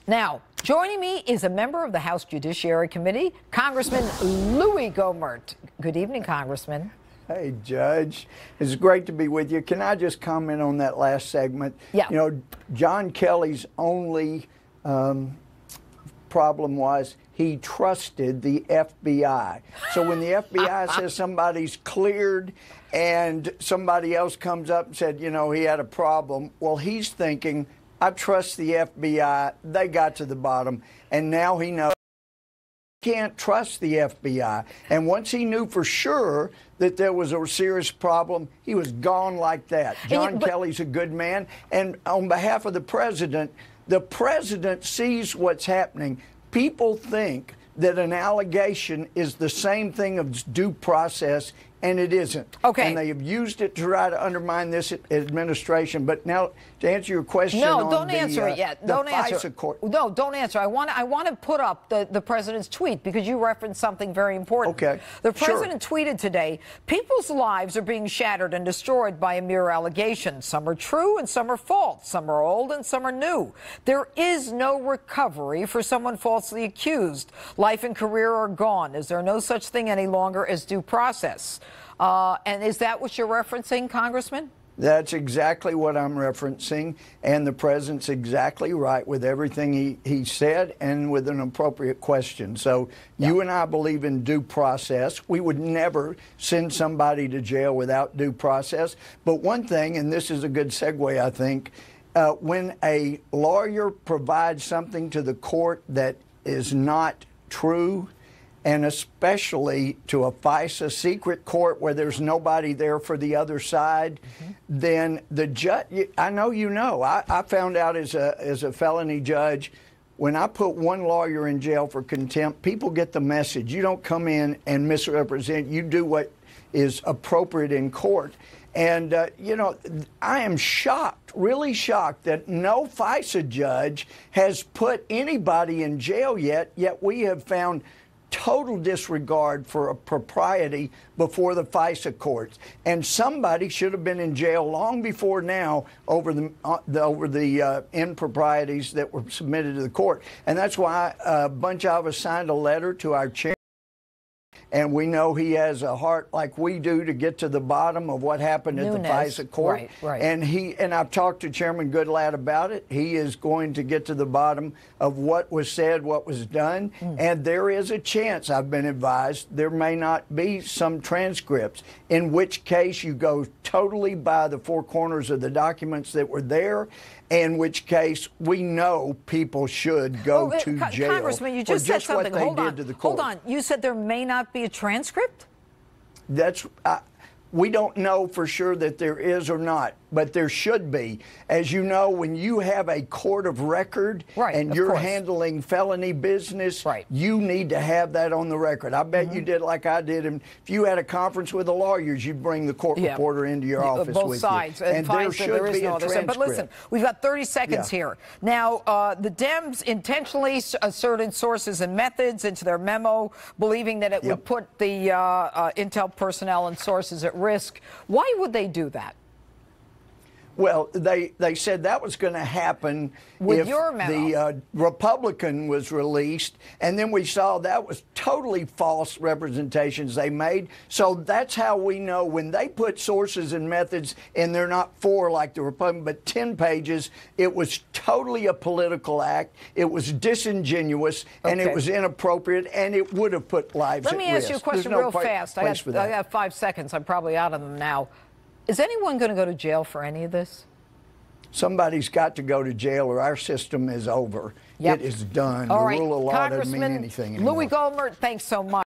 Now, joining me is a member of the House Judiciary Committee, Congressman Louie Gohmert. Good evening, Congressman. Hey, Judge. It's great to be with you. Can I just comment on that last segment? Yeah. You know, John Kelly's only problem was he trusted the FBI. So when the FBI says somebody's cleared and somebody else comes up and said, you know, he had a problem, well, he's thinking, I trust the FBI. They got to the bottom. And now he knows he can't trust the FBI. And once he knew for sure that there was a serious problem, he was gone like that. John Kelly's a good man. And on behalf of the president sees what's happening. People think that an allegation is the same thing as due process, and it isn't. Okay. And they have used it to try to undermine this administration. But now, to answer your question, no, don't answer it yet. Don't answer. No, don't answer. I want to put up the president's tweet because you referenced something very important. Okay. The president tweeted today, "People's lives are being shattered and destroyed by a mere allegation. Some are true and some are false. Some are old and some are new. There is no recovery for someone falsely accused. Life and career are gone. Is there no such thing any longer as due process?" And is that what you're referencing, Congressman? That's exactly what I'm referencing, and the president's exactly right with everything he said and with an appropriate question. So you and I believe in due process. We would never send somebody to jail without due process. But one thing, and this is a good segue, I think, when a lawyer provides something to the court that is not true, and especially to a FISA secret court where there's nobody there for the other side, then the judge, I know you know, I found out as a felony judge, when I put one lawyer in jail for contempt, people get the message. You don't come in and misrepresent. You do what is appropriate in court. And, you know, I am shocked, really shocked, that no FISA judge has put anybody in jail yet we have found total disregard for a propriety before the FISA courts. And somebody should have been in jail long before now over the improprieties that were submitted to the court. And that's why a bunch of us signed a letter to our chairman. And we know he has a heart like we do to get to the bottom of what happened at the FISA court. Right. And I've talked to Chairman Goodlatte about it. He is going to get to the bottom of what was said, what was done. And there is a chance, I've been advised, there may not be some transcripts, in which case you go totally by the four corners of the documents that were there, in which case we know people should go to jail. Congressman, you just said something. Hold on. You said there may not be a transcript? That's we don't know for sure that there is or not, but there should be. As you know, when you have a court of record and you're handling felony business, you need to have that on the record. I bet you did like I did. And if you had a conference with the lawyers, you'd bring the court reporter into your office with you. Both sides. And there should be a transcript. But listen, we've got 30 seconds here. Now, the Dems intentionally asserted sources and methods into their memo, believing that it would put the intel personnel and sources at risk. Why would they do that? Well, they said that was going to happen with if the Republican was released, and then we saw that was totally false representations they made. So that's how we know when they put sources and methods, and they're not 4 like the Republican, but 10 pages, it was totally a political act. It was disingenuous, and it was inappropriate, and it would have put lives at risk. Let me ask you a question real fast. I got 5 seconds. I'm probably out of them now. Is anyone going to go to jail for any of this? Somebody's got to go to jail or our system is over. It is done. All right. The rule of law doesn't mean anything anymore. Louie Gohmert, thanks so much.